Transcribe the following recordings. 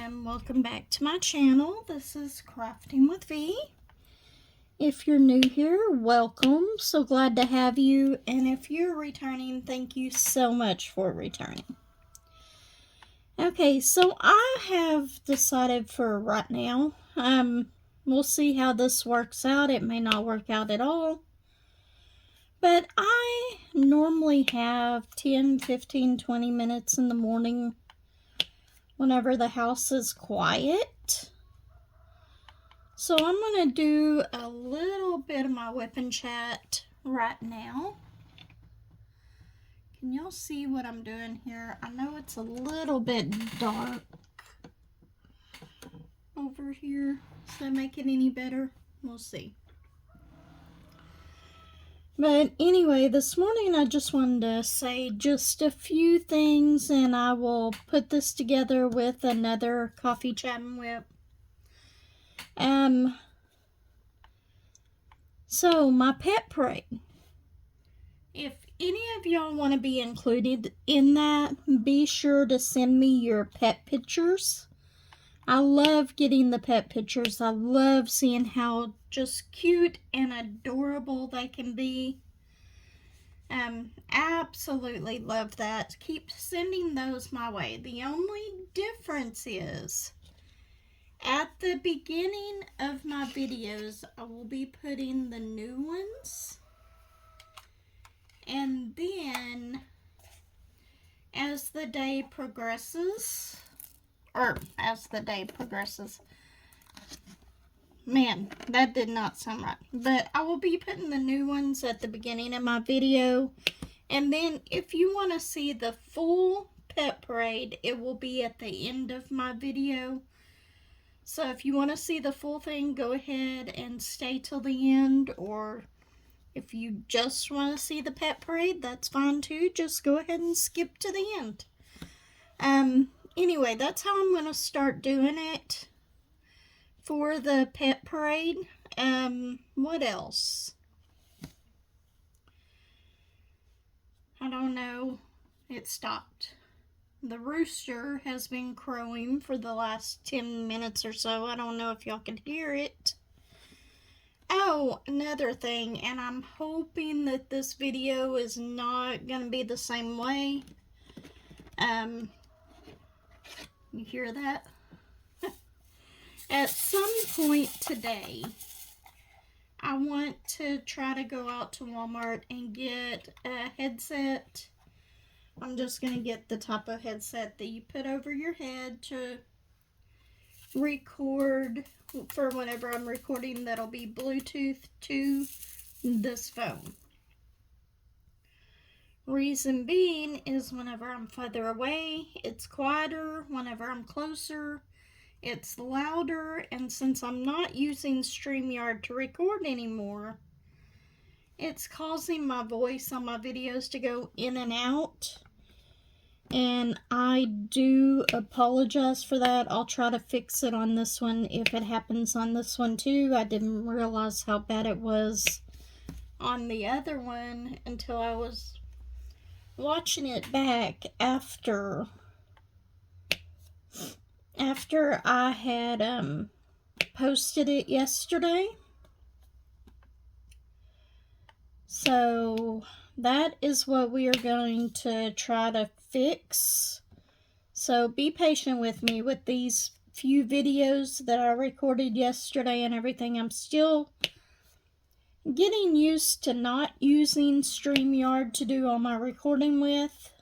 and welcome back to my channel. This is Crafting with V. If you're new here, welcome. So glad to have you. And if you're returning, thank you so much for returning. Okay, so I have decided for right now, we'll see how this works out. It may not work out at all. But I normally have 10, 15, 20 minutes in the morning whenever the house is quiet. So I'm going to do a little bit of my WIP and chat right now. Can y'all see what I'm doing here? I know it's a little bit dark over here. Does that make it any better? We'll see. But anyway, this morning I just wanted to say just a few things, and I will put this together with another coffee chat and WIP. So my pet parade. If any of y'all want to be included in that, be sure to send me your pet pictures. I love getting the pet pictures. I love seeing how just cute and adorable they can be. Absolutely love that. Keep sending those my way. The only difference is at the beginning of my videos, I will be putting the new ones. And then as the day progresses, man, that did not sound right. But I will be putting the new ones at the beginning of my video. And then if you want to see the full pet parade, it will be at the end of my video. So if you want to see the full thing, go ahead and stay till the end. Or if you just want to see the pet parade, that's fine too. Just go ahead and skip to the end. Anyway, that's how I'm going to start doing it for the pet parade. What else? I don't know. It stopped. The rooster has been crowing for the last 10 minutes or so. I don't know if y'all can hear it. Oh, another thing, and I'm hoping that this video is not going to be the same way. You hear that? At some point today, I want to try to go out to Walmart and get a headset. I'm just going to get the type of headset that you put over your head to record for whenever I'm recording. That'll be Bluetooth to this phone. Reason being is whenever I'm further away, it's quieter. Whenever I'm closer, it's louder. And since I'm not using StreamYard to record anymore, it's causing my voice on my videos to go in and out. And I do apologize for that. I'll try to fix it on this one if it happens on this one too. I didn't realize how bad it was on the other one until I was watching it back after I had posted it yesterday. So that is what we are going to try to fix. So be patient with me with these few videos that I recorded yesterday and everything. I'm still getting used to not using StreamYard to do all my recording with.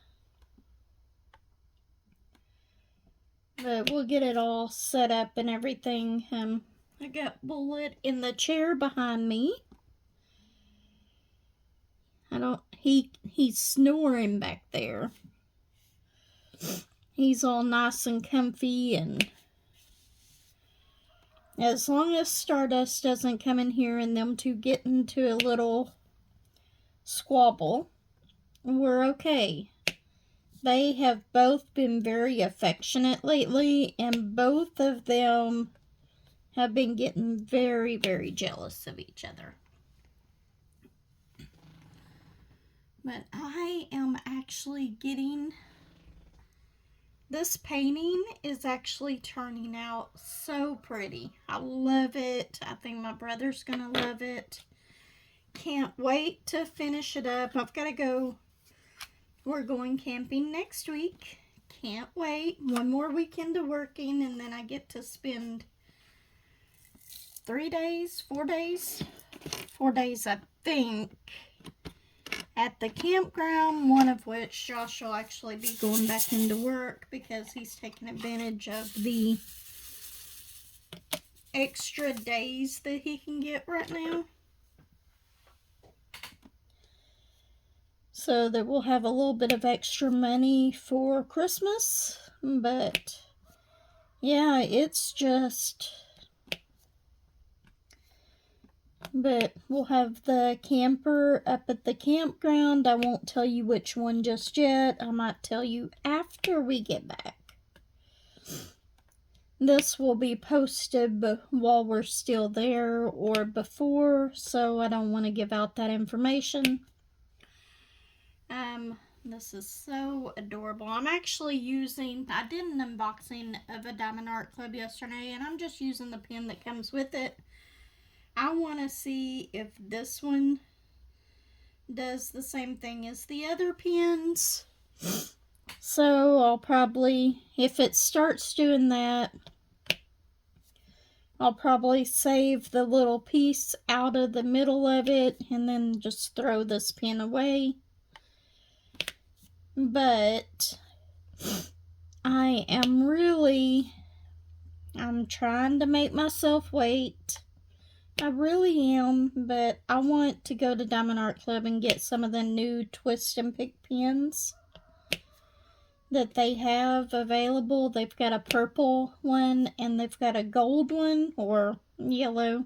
But we'll get it all set up and everything. I got Bullet in the chair behind me. He's snoring back there. He's all nice and comfy, and as long as Stardust doesn't come in here and them two get into a little squabble, we're okay. They have both been very affectionate lately, and both of them have been getting very, very jealous of each other. But I am actually getting This painting is actually turning out so pretty. I love it. I think my brother's gonna love it. Can't wait to finish it up. I've got to go. We're going camping next week. Can't wait. One more weekend of working, and then I get to spend 3 days, 4 days, 4 days, I think, at the campground, one of which Josh will actually be going back into work because he's taking advantage of the extra days that he can get right now. So that we'll have a little bit of extra money for Christmas. But yeah, it's just... But we'll have the camper up at the campground. I won't tell you which one just yet. I might tell you after we get back. This will be posted while we're still there or before, so I don't want to give out that information. This is so adorable. I'm actually I did an unboxing of a Diamond Art Club yesterday, and I'm just using the pen that comes with it. I want to see if this one does the same thing as the other pens. So I'll probably, if it starts doing that, I'll probably save the little piece out of the middle of it and then just throw this pen away. But I'm trying to make myself wait. I really am, but I want to go to Diamond Art Club and get some of the new twist and pick pens that they have available. They've got a purple one and they've got a gold one or yellow.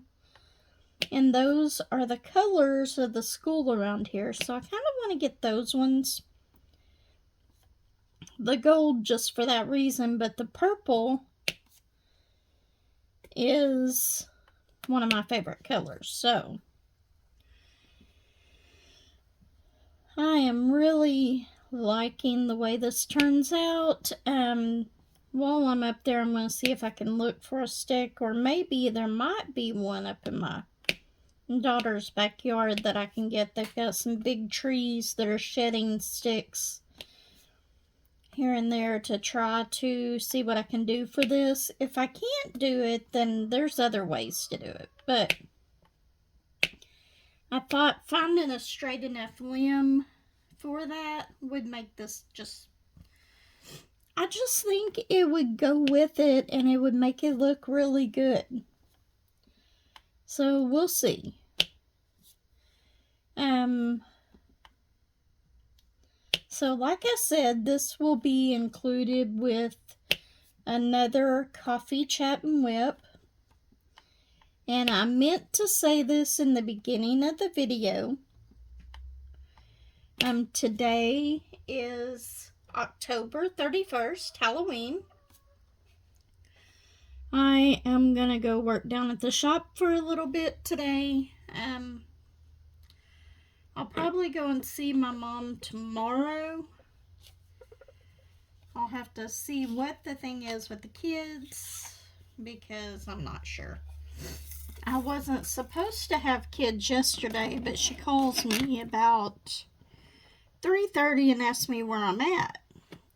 And those are the colors of the school around here. So I kind of want to get those ones. The gold just for that reason, but the purple is one of my favorite colors. So I am really liking the way this turns out. While I'm up there, I'm going to see if I can look for a stick, or maybe there might be one up in my daughter's backyard that I can get. They've got some big trees that are shedding sticks here and there to try to see what I can do for this. If I can't do it, then there's other ways to do it. But I thought finding a straight enough limb for that would make this I just think it would go with it and it would make it look really good. So we'll see. So like I said, this will be included with another coffee chat and WIP. And I meant to say this in the beginning of the video. Today is October 31st, Halloween. I am gonna go work down at the shop for a little bit today. I'll probably go and see my mom tomorrow. I'll have to see what the thing is with the kids because I'm not sure. I wasn't supposed to have kids yesterday, but she calls me about 3:30 and asks me where I'm at.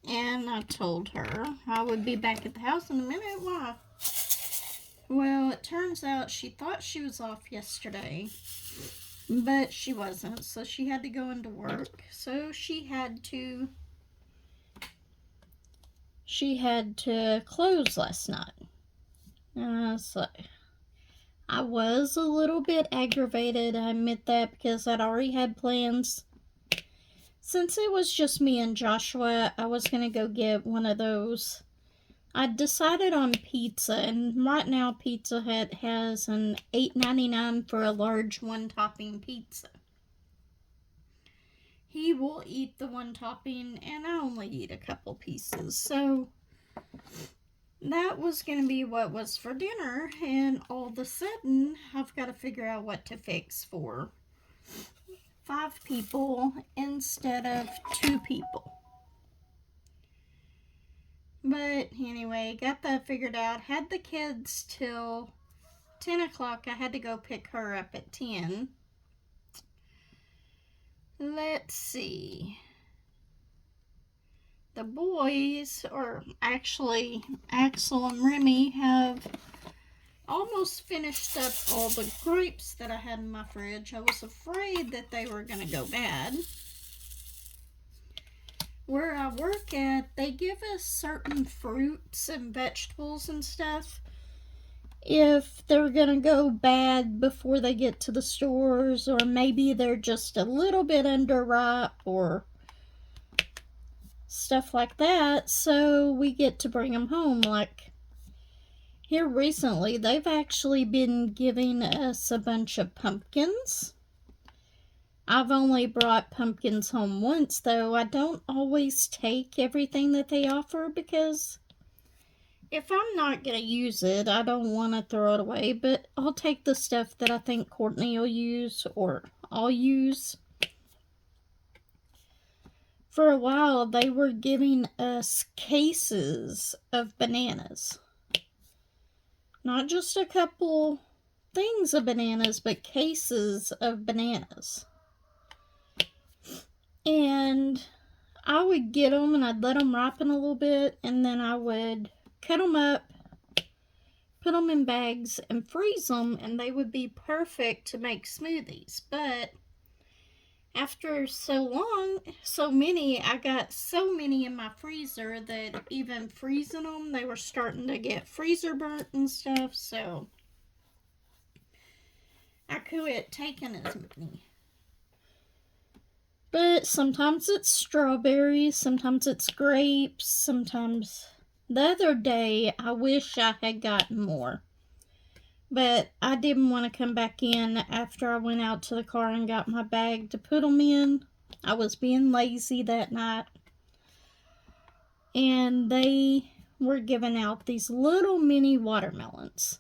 And I told her I would be back at the house in a minute. Why? Well, it turns out she thought she was off yesterday, but she wasn't, so she had to go into work. So she had to close last night. So I was a little bit aggravated, I admit that, because I'd already had plans. Since it was just me and Joshua, I was going to go get one of those. I decided on pizza, and right now Pizza Hut has an $8.99 for a large one-topping pizza. He will eat the one topping, and I only eat a couple pieces. So that was going to be what was for dinner, and all of a sudden, I've got to figure out what to fix for 5 people instead of 2 people. But anyway, got that figured out. Had the kids till 10 o'clock. I had to go pick her up at 10. Let's see. The boys, or actually Axel and Remy, have almost finished up all the grapes that I had in my fridge. I was afraid that they were going to go bad. Where I work at, they give us certain fruits and vegetables and stuff if they're going to go bad before they get to the stores, or maybe they're just a little bit underripe or stuff like that, so we get to bring them home. Like here recently, they've actually been giving us a bunch of pumpkins. I've only brought pumpkins home once, though. I don't always take everything that they offer because if I'm not going to use it, I don't want to throw it away, but I'll take the stuff that I think Courtney will use or I'll use. For a while, they were giving us cases of bananas. Not just a couple things of bananas, but cases of bananas. And I would get them and I'd let them ripen a little bit, and then I would cut them up, put them in bags, and freeze them, and they would be perfect to make smoothies. But after so many, I got so many in my freezer that even freezing them, they were starting to get freezer burnt and stuff, so I quit taking as many. But sometimes it's strawberries, sometimes it's grapes, sometimes... The other day, I wish I had gotten more. But I didn't want to come back in after I went out to the car and got my bag to put them in. I was being lazy that night. And they were giving out these little mini watermelons.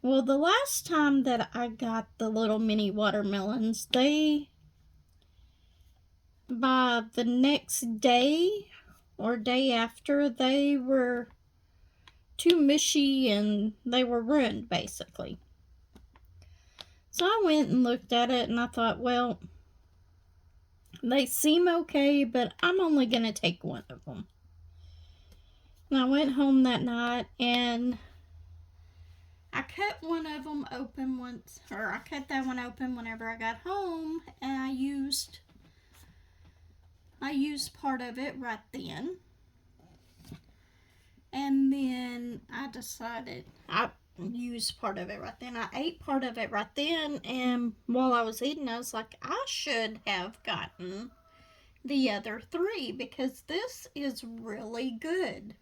Well, the last time that I got the little mini watermelons, by the next day or day after, they were too mushy and they were ruined, basically. So I went and looked at it and I thought, well, they seem okay, but I'm only going to take one of them. And I went home that night and I cut one of them open once, or I cut that one open whenever I got home, and I used part of it right then. And then I decided I used part of it right then. I ate part of it right then, and while I was eating, I was like, I should have gotten the other 3 because this is really good.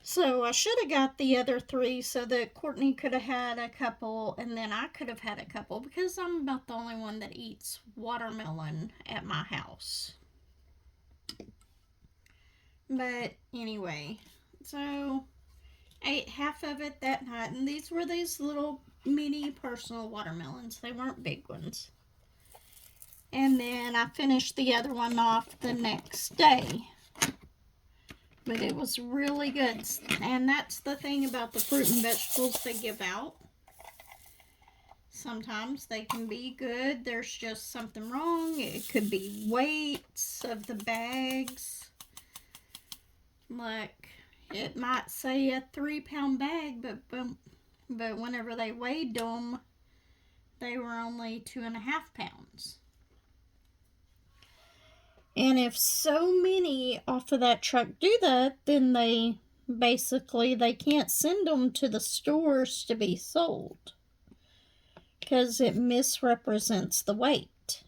So I should have got the other 3 so that Courtney could have had a couple and then I could have had a couple, because I'm about the only one that eats watermelon at my house. But anyway, so I ate half of it that night, and these were these little mini personal watermelons. They weren't big ones. And then I finished the other one off the next day. But it was really good. And that's the thing about the fruit and vegetables they give out. Sometimes they can be good. There's just something wrong. It could be weights of the bags. Like, it might say a 3-pound bag, but whenever they weighed them, they were only 2.5 pounds. And if so many off of that truck do that, then they can't send them to the stores to be sold, because it misrepresents the weight.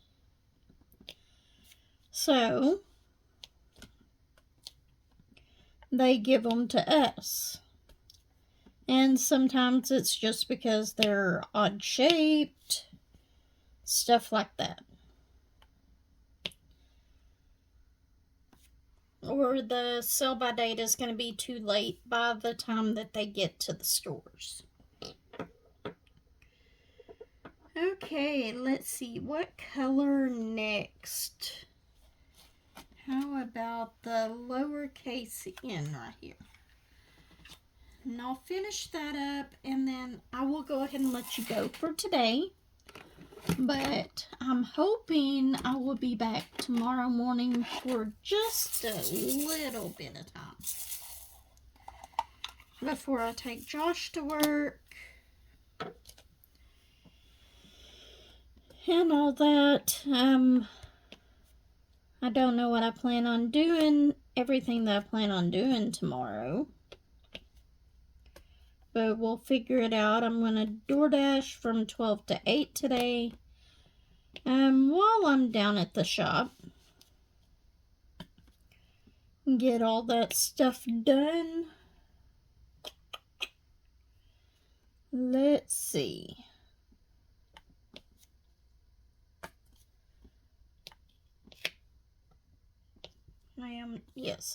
So they give them to us. And sometimes it's just because they're odd shaped, stuff like that. Or the sell-by date is going to be too late by the time that they get to the stores. Okay, let's see. What color next? How about the lowercase n right here? And I'll finish that up, and then I will go ahead and let you go for today. But I'm hoping I will be back tomorrow morning for just a little bit of time before I take Josh to work and all that. I don't know what I plan on doing, everything that I plan on doing tomorrow, but we'll figure it out. I'm going to DoorDash from 12 to 8 today. While I'm down at the shop, get all that stuff done. Let's see.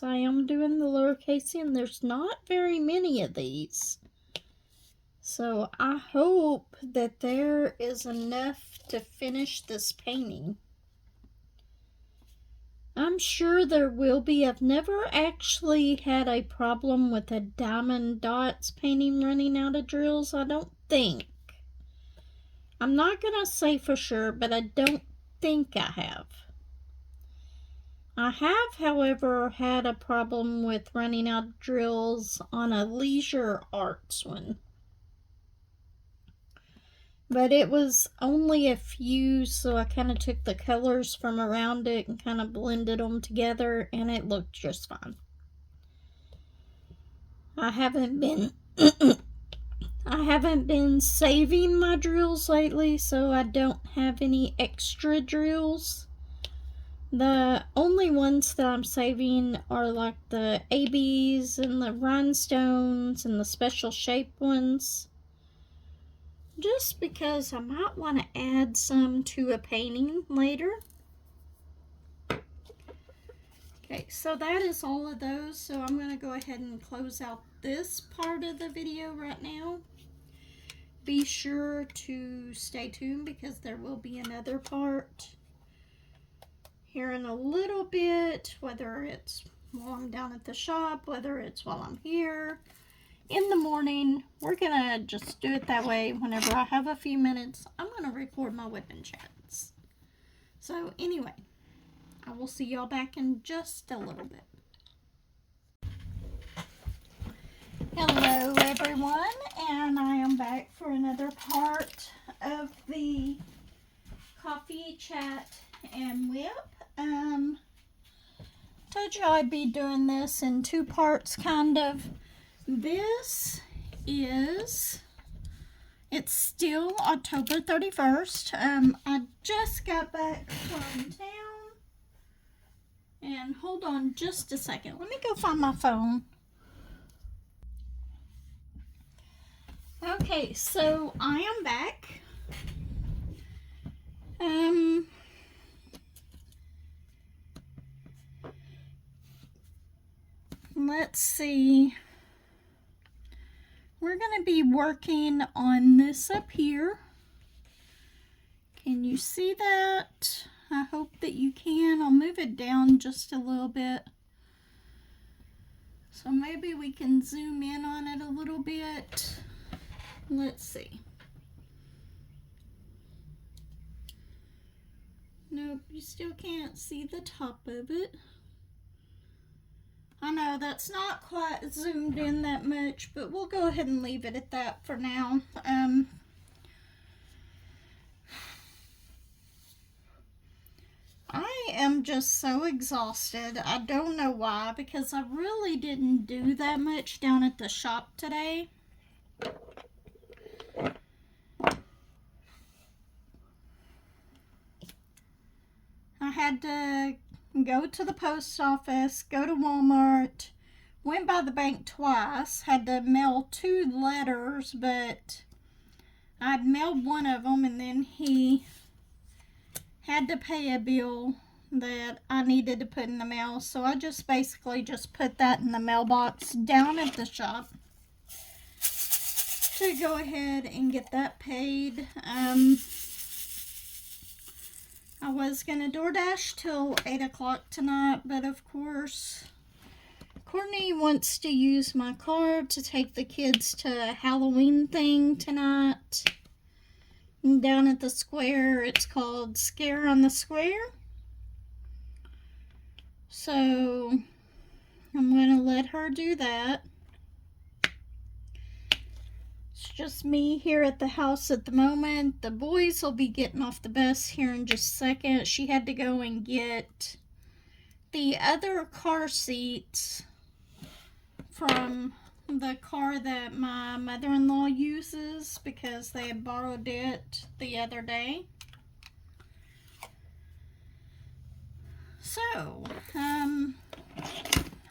I am doing the lowercase n. There's not very many of these. So I hope that there is enough to finish this painting. I'm sure there will be. I've never actually had a problem with a diamond dots painting running out of drills, I don't think. I'm not going to say for sure, but I don't think I have. I have, however, had a problem with running out of drills on a Leisure Arts one. But it was only a few, so I kind of took the colors from around it and kind of blended them together, and it looked just fine. I haven't been saving my drills lately, so I don't have any extra drills. The only ones that I'm saving are like the ABs and the rhinestones and the special shape ones. Just because I might want to add some to a painting later. Okay, so that is all of those. So I'm going to go ahead and close out this part of the video right now. Be sure to stay tuned because there will be another part here in a little bit, whether it's while I'm down at the shop, whether it's while I'm here in the morning. We're gonna just do it that way. Whenever I have a few minutes, I'm gonna record my WIP and chats. So anyway, I will see y'all back in just a little bit. Hello everyone, and I am back for another part of the coffee chat and WIP. Told you I'd be doing this in two parts, kind of. This is, it's still October 31st. I just got back from town. And hold on just a second. Let me go find my phone. Okay, so I am back. Let's see. We're going to be working on this up here. Can you see that? I hope that you can. I'll move it down just a little bit. So maybe we can zoom in on it a little bit. Let's see. Nope, you still can't see the top of it. I know that's not quite zoomed in that much, but we'll go ahead and leave it at that for now. I am just so exhausted. I don't know why, because I really didn't do that much down at the shop today. I had to go to the post office, go to Walmart, went by the bank twice, had to mail 2 letters, but I'd mailed one of them, and then he had to pay a bill that I needed to put in the mail, so I just basically just put that in the mailbox down at the shop to go ahead and get that paid. I was going to DoorDash till 8 o'clock tonight, but of course, Courtney wants to use my car to take the kids to a Halloween thing tonight. Down at the square, it's called Scare on the Square. So, I'm going to let her do that. It's just me here at the house at the moment. The boys will be getting off the bus here in just a second. She had to go and get the other car seats from the car that my mother-in-law uses because they had borrowed it the other day. So,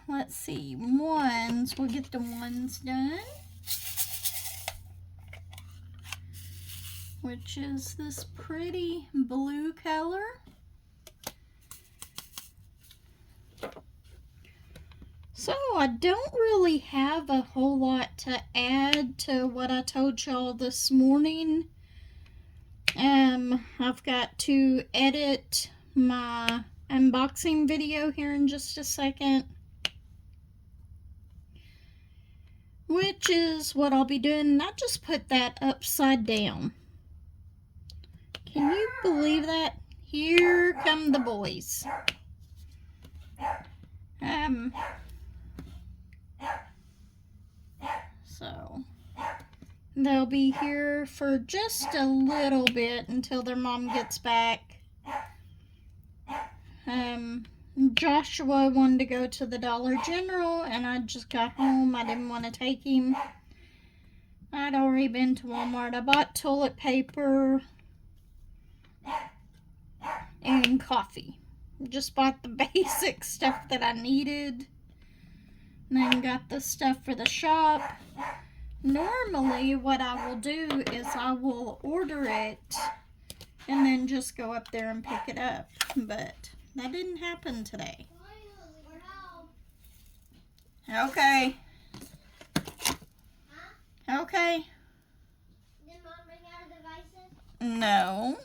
let's see. We'll get the ones done. Which is this pretty blue color. So I don't really have a whole lot to add to what I told y'all this morning. I've got to edit my unboxing video here in just a second, which is what I'll be doing. I just put that upside down. Can you believe that? Here come the boys. So they'll be here for just a little bit until their mom gets back. Joshua wanted to go to the Dollar General, and I just got home. I didn't want to take him. I'd already been to Walmart. I bought toilet paper and coffee. Just bought the basic stuff that I needed. And then got the stuff for the shop. Normally what I will do is I will order it and then just go up there and pick it up. But that didn't happen today. Okay. Okay. Did Mom bring out devices? No.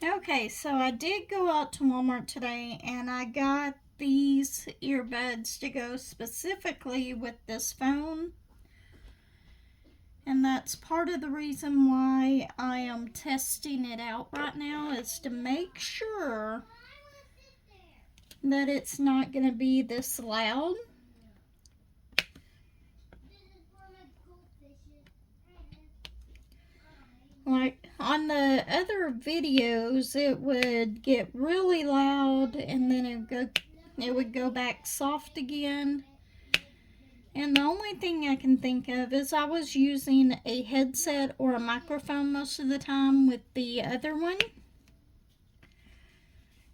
Okay, so I did go out to Walmart today and I got these earbuds to go specifically with this phone. And that's part of the reason why I am testing it out right now, is to make sure that it's not going to be this loud. Like on the other videos, it would get really loud and then it would go back soft again. And the only thing I can think of is I was using a headset or a microphone most of the time with the other one.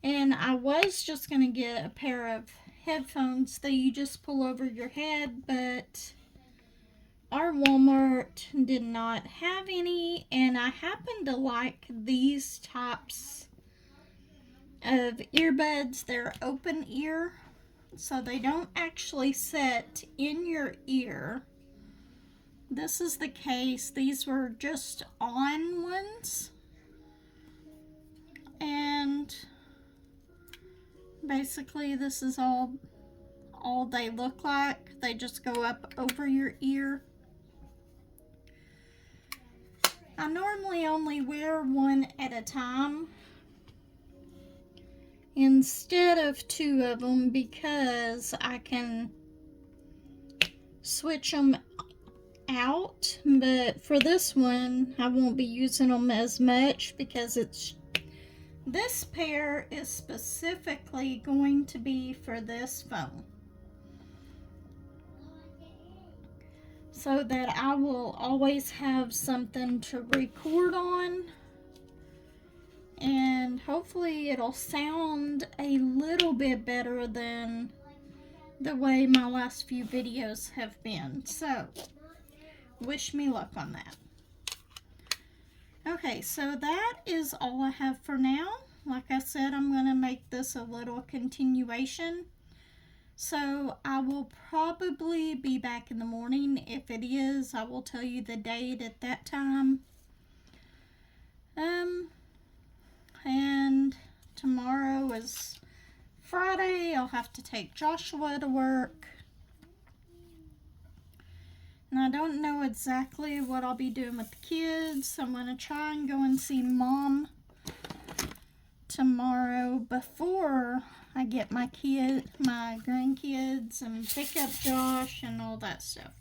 And I was just going to get a pair of headphones that you just pull over your head, but our Walmart did not have any, and I happen to like these types of earbuds. They're open ear, so they don't actually set in your ear. This is the case. These were just on ones, and basically this is all they look like. They just go up over your ear. I normally only wear one at a time instead of two of them because I can switch them out, but for this one I won't be using them as much because this pair is specifically going to be for this phone, so that I will always have something to record on, and hopefully it'll sound a little bit better than the way my last few videos have been. So, wish me luck on that. Okay, so that is all I have for now. Like I said, I'm going to make this a little continuation. So I will probably be back in the morning. If it is, I will tell you the date at that time. And tomorrow is Friday. I'll have to take Joshua to work. And I don't know exactly what I'll be doing with the kids. I'm going to try and go and see Mom tomorrow before I get my grandkids, and pick up Josh and all that stuff.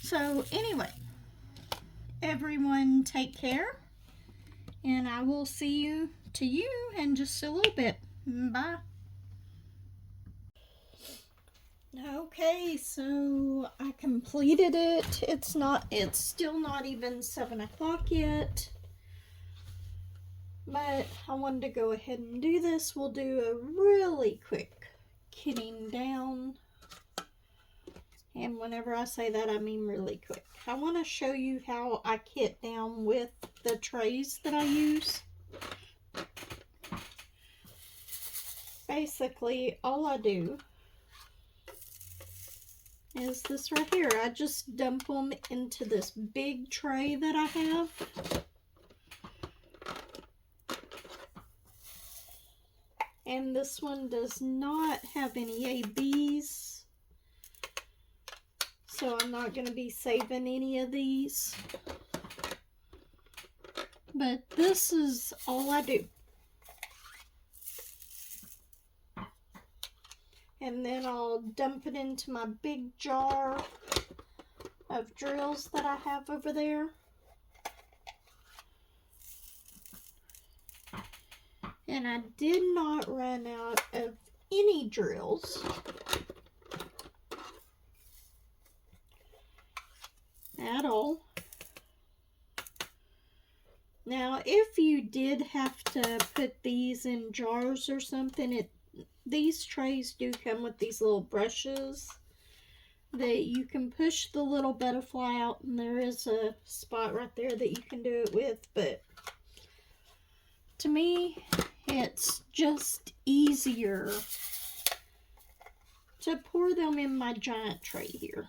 So anyway, everyone take care, and I will see you in just a little bit. Bye. Okay, so I completed it. It's still not even 7 o'clock yet. But I wanted to go ahead and do this. We'll do a really quick kitting down. And whenever I say that, I mean really quick. I want to show you how I kit down with the trays that I use. Basically, all I do is this right here. I just dump them into this big tray that I have. And this one does not have any ABs, so I'm not going to be saving any of these. But this is all I do. And then I'll dump it into my big jar of drills that I have over there. And I did not run out of any drills. At all. Now, if you did have to put these in jars or something, these trays do come with these little brushes that you can push the little butterfly out, and there is a spot right there that you can do it with, but to me, it's just easier to pour them in my giant tray here,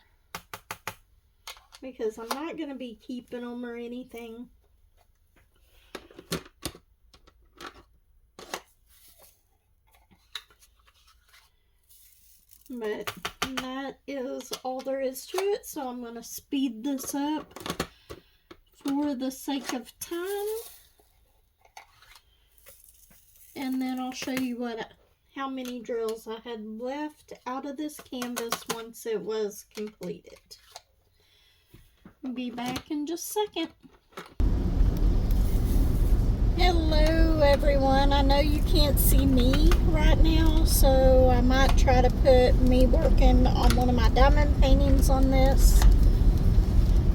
because I'm not going to be keeping them or anything. But that is all there is to it, so I'm going to speed this up for the sake of time. And then I'll show you how many drills I had left out of this canvas once it was completed. I'll be back in just a second. Hello everyone. I know you can't see me right now, so I might try to put me working on one of my diamond paintings on this.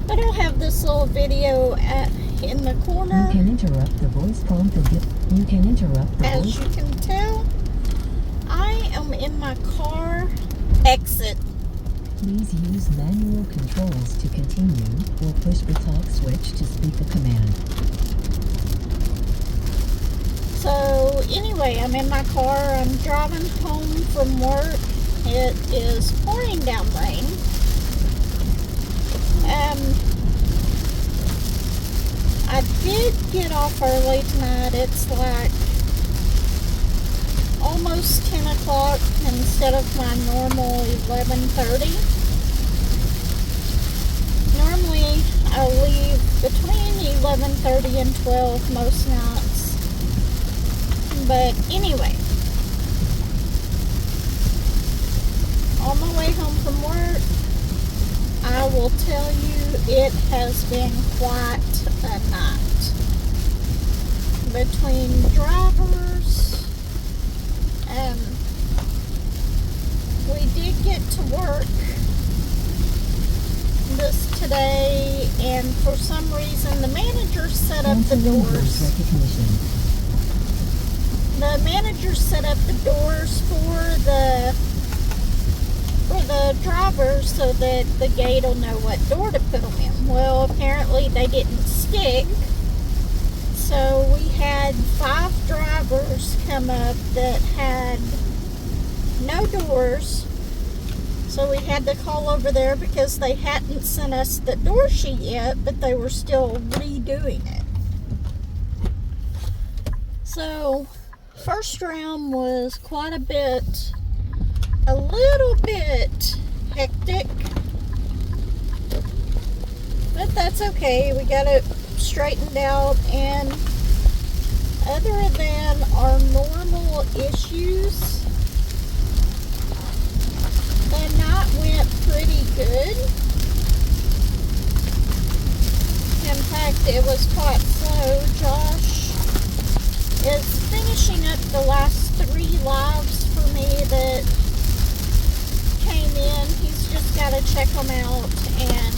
But I'll have this little video in the corner. You can interrupt the voice prompt you can interrupt the As you can tell, I am in my car. Exit. Please use manual controls to continue, or push the talk switch to speak a command. So anyway, I'm in my car. I'm driving home from work. It is pouring down rain. I did get off early tonight. It's like almost 10 o'clock instead of my normal 11:30. Normally I leave between 11:30 and 12 most nights. But anyway, on my way home from work, I will tell you it has been quite a night. Between drivers, we did get to work this today, and for some reason the manager set up the doors. The manager set up the doors for the drivers so that the gate will know what door to put them in. Well, apparently they didn't stick, so we had 5 drivers come up that had no doors. So we had to call over there because they hadn't sent us the door sheet yet, but they were still redoing it. So first round was quite a little bit hectic, but that's okay. We got it straightened out, and other than our normal issues, the night went pretty good. In fact, it was quite slow. Josh is finishing up the last 3 lives for me that came in. He's just got to check them out and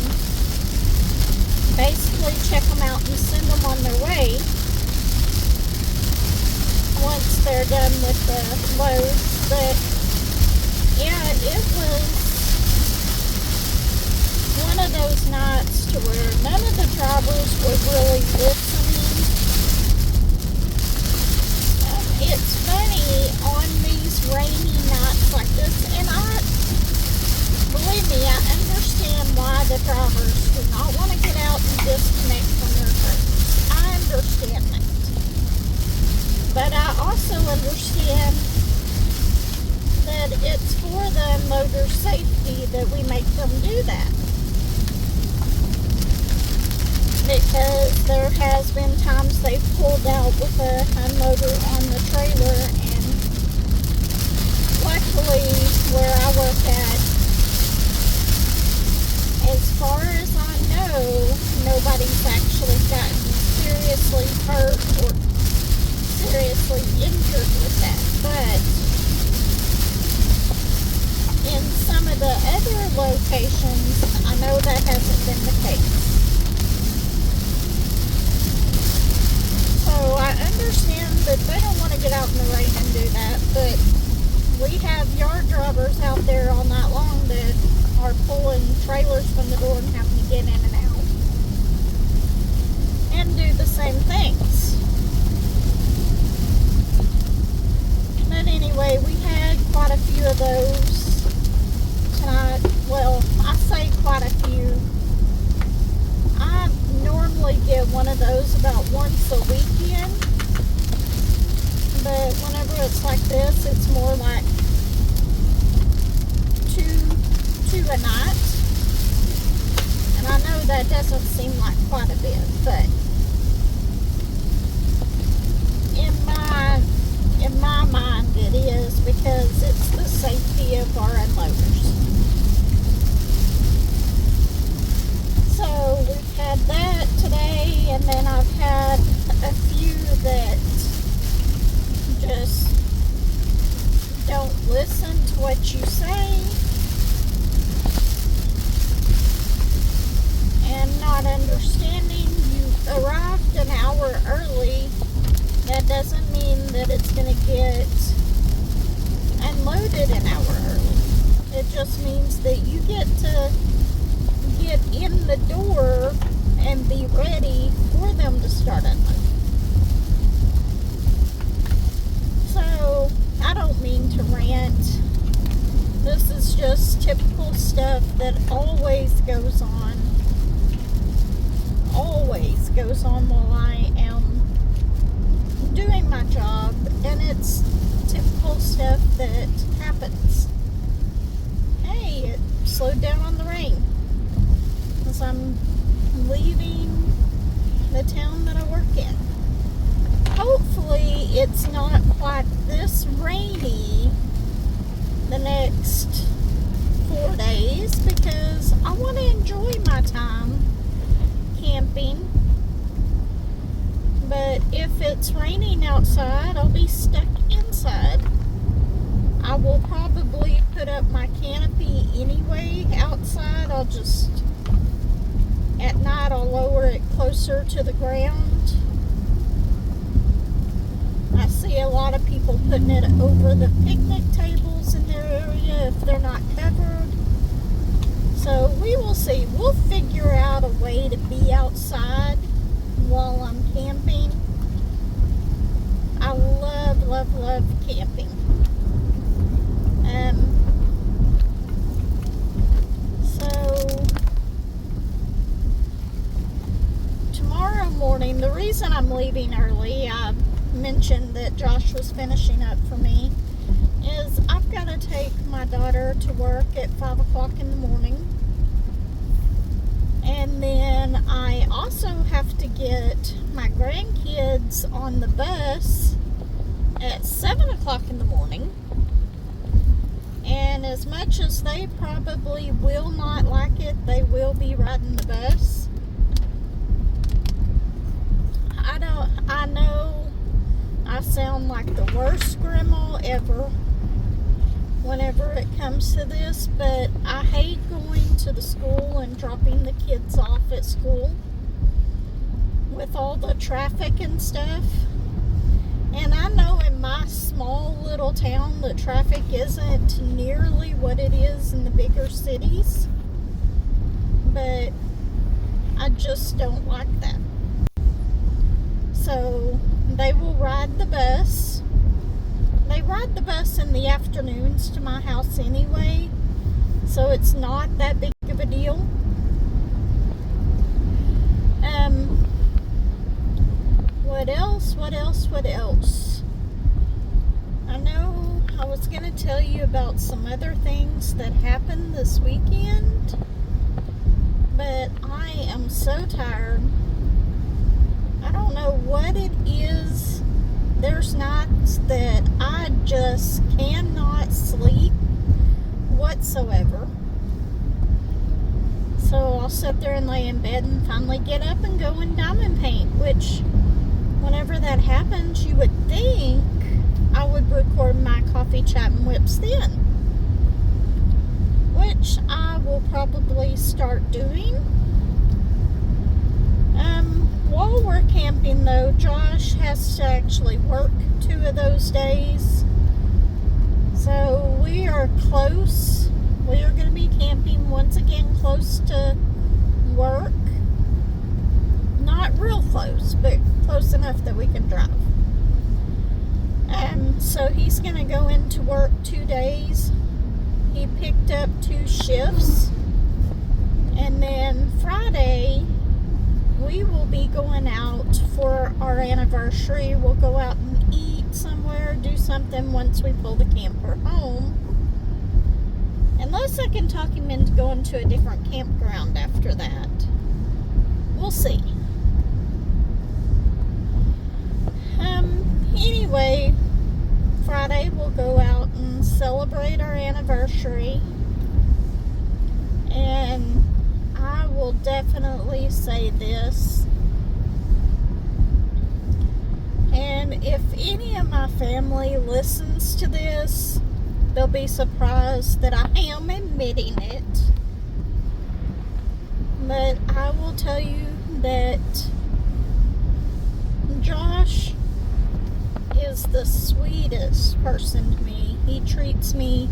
basically check them out and send them on their way once they're done with the loads. But yeah, it was one of those nights to where none of the drivers were really listening. It's funny on these rainy nights like this, and believe me, I understand why the drivers do not want to get out and disconnect from their trucks. I understand that. But I also understand that it's for the unloader's safety that we make them do that. Because there has been times they've pulled out with a unloader on the trailer, and luckily where I work at, as far as I know, nobody's actually gotten seriously hurt or seriously injured with that. But in some of the other locations, I know that hasn't been the case. So I understand that they don't want to get out in the rain and do that, but we have yard drivers out there all night long that are pulling trailers from the door and having to get in and out and do the same things. But anyway, we had quite a few of those tonight. Well, I say quite a few. I normally get one of those about once a weekend, but whenever it's like this, it's more like two a night. And I know that doesn't seem like quite a bit, but in my mind it is, because it's the safety of our unloaders. So we've had that today, and then I've had a few that just don't listen to what you say and not understanding. You arrived an hour early. That doesn't mean that it's going to get unloaded an hour early. It just means that you get to get in the door and be ready for them to start unloading. So, I don't mean to rant. This is just typical stuff that always goes on. Always goes on while I am doing my job, and it's typical stuff that happens. Hey, it slowed down on the rain as I'm leaving the town that I work in. Hopefully it's not quite this rainy the next 4 days, because I want to enjoy my time camping. But if it's raining outside, I'll be stuck inside. I will probably put up my canopy anyway outside. I'll just, at night, I'll lower it closer to the ground. I see a lot of people putting it over the picnic tables in their area if they're not covered. So we will see. We'll figure out a way to be outside while I'm camping. I love camping. So tomorrow morning, the reason I'm leaving early, I mentioned that Josh was finishing up for me, is I've got to take my daughter to work at 5 o'clock in the morning. And then I also have to get my grandkids on the bus at 7 o'clock in the morning. And as much as they probably will not like it, they will be riding the bus. I know I sound like the worst grandma ever whenever it comes to this, but I hate going to the school and dropping the kids off at school with all the traffic and stuff. And I know in my small little town the traffic isn't nearly what it is in the bigger cities, but I just don't like that. So they will ride the bus. They ride the bus in the afternoons to my house anyway, so it's not that big of a deal. What else? I know I was going to tell you about some other things that happened this weekend, but I am so tired. I don't know what it is. There's nights that I just cannot sleep whatsoever. So I'll sit there and lay in bed and finally get up and go and diamond paint, which whenever that happens, you would think I would record my coffee chat and whips then, which I will probably start doing. While we're camping though, Josh has to actually work 2 of those days. So we are close. We are going to be camping once again close to work. Not real close, but close enough that we can drive. So he's going to go into work 2 days. He picked up 2 shifts. And then Friday, we will be going out for our anniversary. We'll go out and eat somewhere, do something once we pull the camper home. Unless I can talk him into going to a different campground after that. We'll see. Anyway, Friday we'll go out and celebrate our anniversary. And I will definitely say this, and if any of my family listens to this, they'll be surprised that I am admitting it, but I will tell you that Josh is the sweetest person to me. He treats me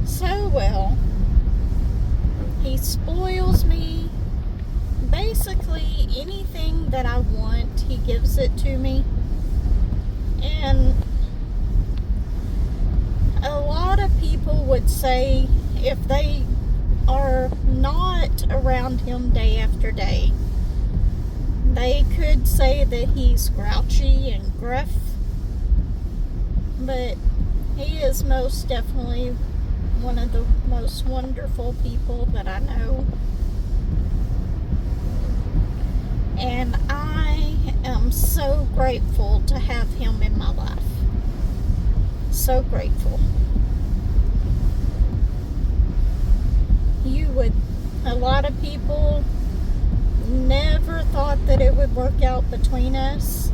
so well. He spoils me. Basically, anything that I want, he gives it to me. And a lot of people would say, if they are not around him day after day, they could say that he's grouchy and gruff. But he is most definitely one of the most wonderful people that I know. And I am so grateful to have him in my life. So grateful. A lot of people never thought that it would work out between us.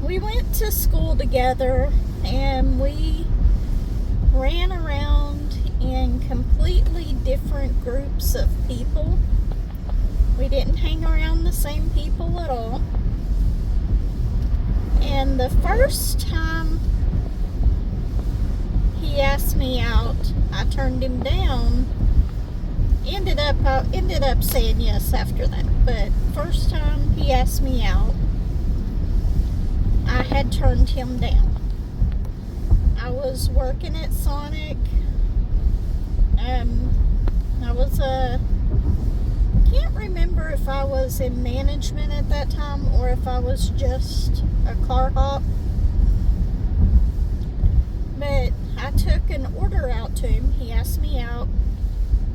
We went to school together and we ran around in completely different groups of people. We didn't hang around the same people at all. And the first time he asked me out, I turned him down. Ended up saying yes after that. But first time he asked me out, I I had turned him down. I was working at Sonic. I was can't remember if I was in management at that time or if I was just a car hop. But I took an order out to him. He asked me out,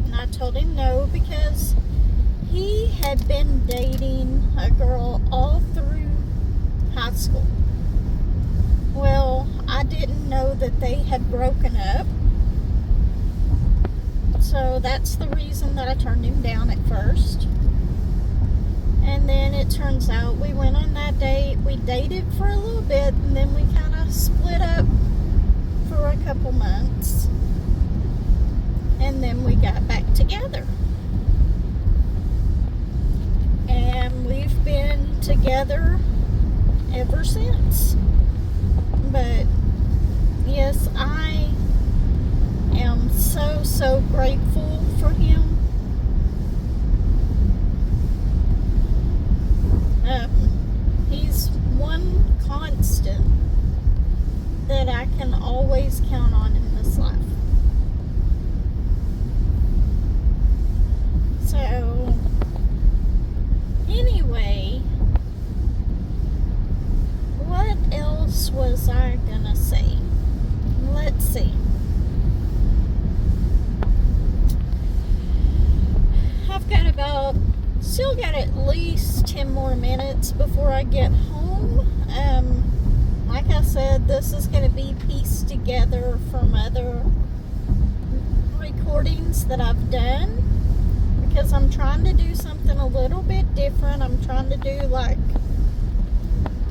and I told him no because he had been dating a girl all through high school. Well, I didn't know that they had broken up. So that's the reason that I turned him down at first. And then it turns out we went on that date. We dated for a little bit, and then we kind of split up for a couple months. And then we got back together. And we've been together ever since. But yes, I am so grateful for him. He's one constant that I can always count on in this life. So anyway, what else was I gonna say? Let's see. I've got still got at least 10 more minutes before I get home. Like I said, this is going to be pieced together from other recordings that I've done because I'm trying to do something a little bit different. I'm trying to do like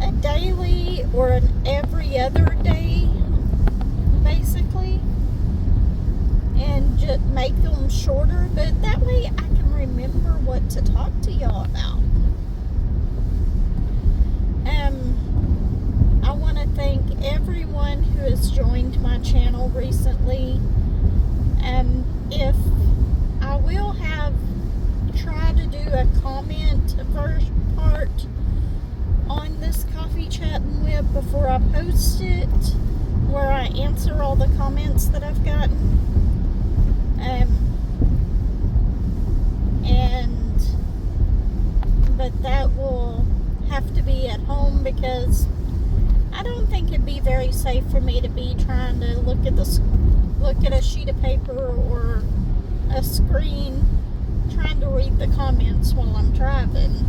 a daily or an every other day, basically, and just make them shorter, but that way I can remember what to talk to y'all about. I want to thank everyone who has joined my channel recently. If I will try to do a comment first part on this coffee chat and WIP before I post it, where I answer all the comments that I've gotten. But that will have to be at home because I don't think it'd be very safe for me to be trying to look at a sheet of paper or a screen trying to read the comments while I'm driving.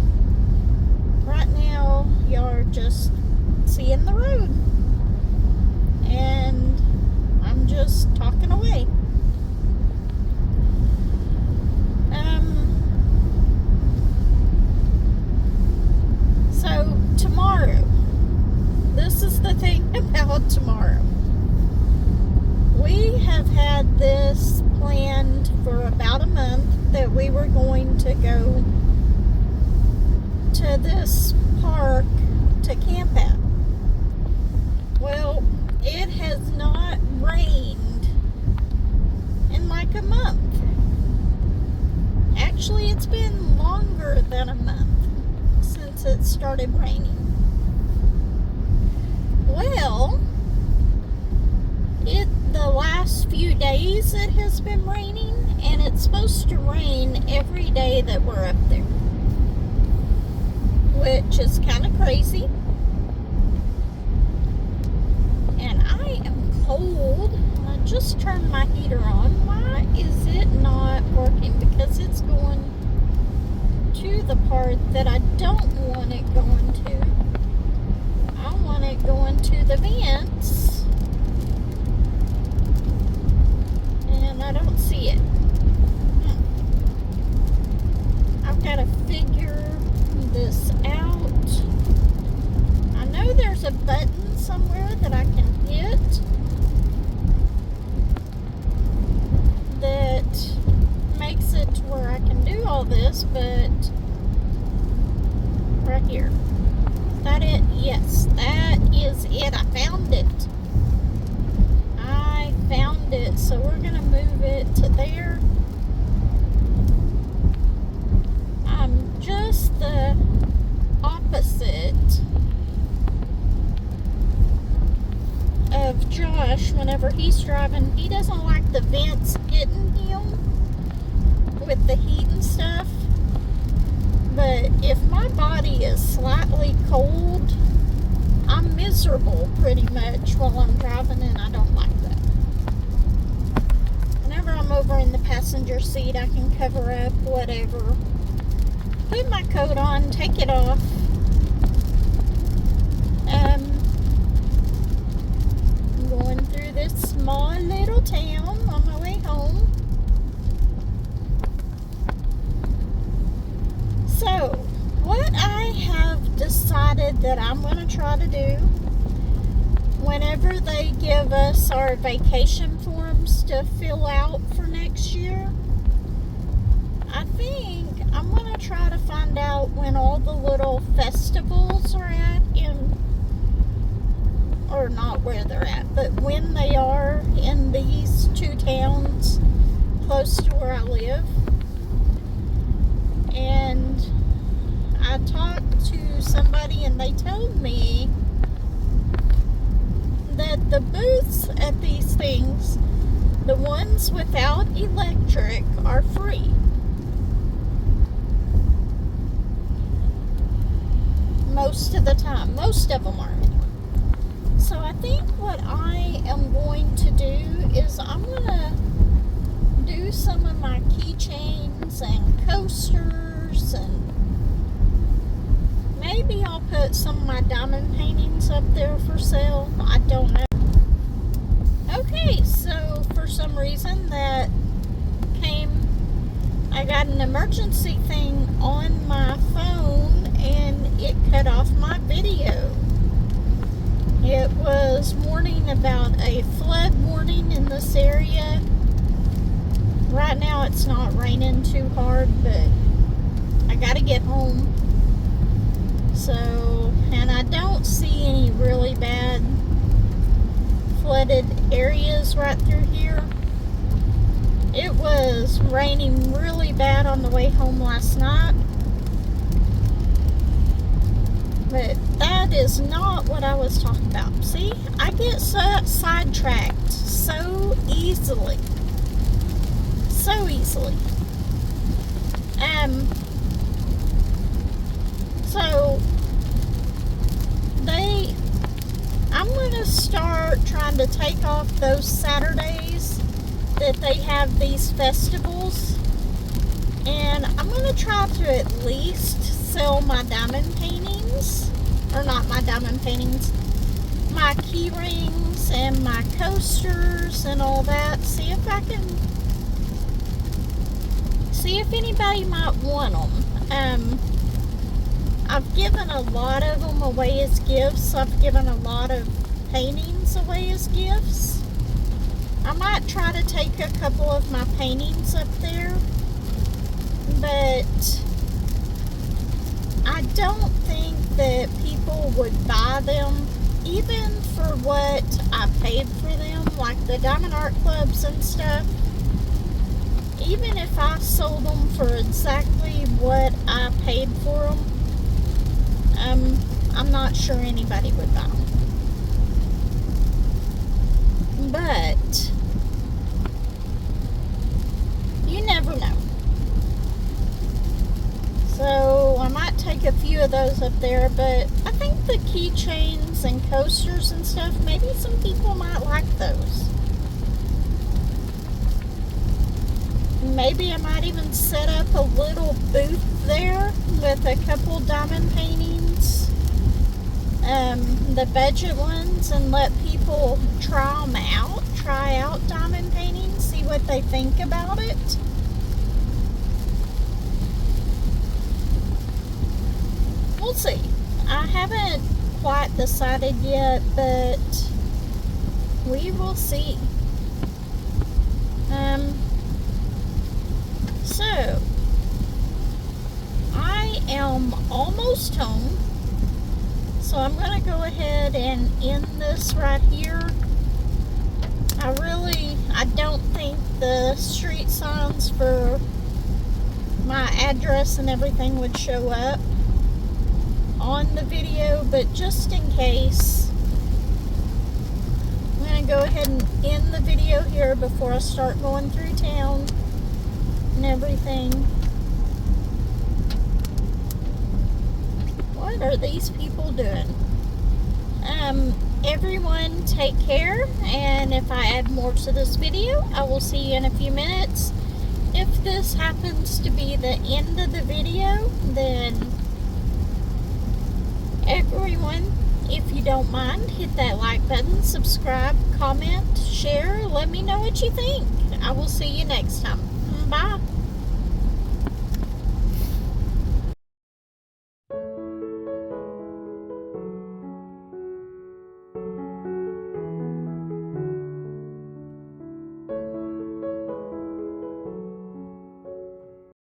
Right now, you're just seeing the road, and I'm just talking away. So tomorrow, this is the thing about tomorrow. We have had this planned for about a month that we were going to go to this park to camp at. Well, it has not rained in like a month. Actually, it's been longer than a month since it started raining. Well, the last few days it has been raining, and it's supposed to rain every day that we're up there, which is kind of crazy. And I am cold. I just turned my heater on. Why is it not working? Because it's going to the part that I don't want it going to. I want it going to the vents, and I don't see it. I've got to figure this out. I know there's a button somewhere that I can hit that makes it to where I can do all this, but right here. Is that it? Yes, that is it. I found it. I found it. So we're going to move it to there. I'm just the opposite gosh, whenever he's driving, he doesn't like the vents hitting him with the heat and stuff. But if my body is slightly cold, I'm miserable pretty much while I'm driving, and I don't like that. Whenever I'm over in the passenger seat, I can cover up whatever. Put my coat on, take it off. I'm going through this small little town on my way home. So, what I have decided that I'm going to try to do whenever they give us our vacation forms to fill out for next year, I think I'm going to try to find out when all the little festivals are at or not where they're at, but when they are in these two towns close to where I live. And I talked to somebody and they told me that the booths at these things, the ones without electric, are free. Most of the time. Most of them are. So I think what I am going to do is I'm going to do some of my keychains and coasters, and maybe I'll put some of my diamond paintings up there for sale. I don't know. Okay, so for some reason that I got an emergency thing on my phone and it cut off my video. It was warning about a flood warning in this area. Right now it's not raining too hard, but I gotta get home. So, and I don't see any really bad flooded areas right through here. It was raining really bad on the way home last night. But that is not what I was talking about. See, I get sidetracked so easily. So easily. So I'm going to start trying to take off those Saturdays that they have these festivals. And I'm going to try to at least sell my diamond paintings. Or not my diamond paintings. My key rings and my coasters and all that. See if I can... See if anybody might want them. I've given a lot of them away as gifts. I've given a lot of paintings away as gifts. I might try to take a couple of my paintings up there, but I don't think that people would buy them even for what I paid for them, like the Diamond Art Clubs and stuff. Even if I sold them for exactly what I paid for them, I'm not sure anybody would buy them. But you never know. So I might take a few of those up there, but I think the keychains and coasters and stuff, maybe some people might like those. Maybe I might even set up a little booth there with a couple diamond paintings, the budget ones, and let people try out diamond paintings, see what they think about it. We'll see. I haven't quite decided yet, but we will see. So, I am almost home, so I'm going to go ahead and end this right here. I don't think the street signs for my address and everything would show up on the video, but just in case, I'm going to go ahead and end the video here before I start going through town and everything. What are these people doing? Everyone take care, and if I add more to this video, I will see you in a few minutes. If this happens to be the end of the video, then everyone, if you don't mind, hit that like button, subscribe, comment, share, let me know what you think. I will see you next time. Bye.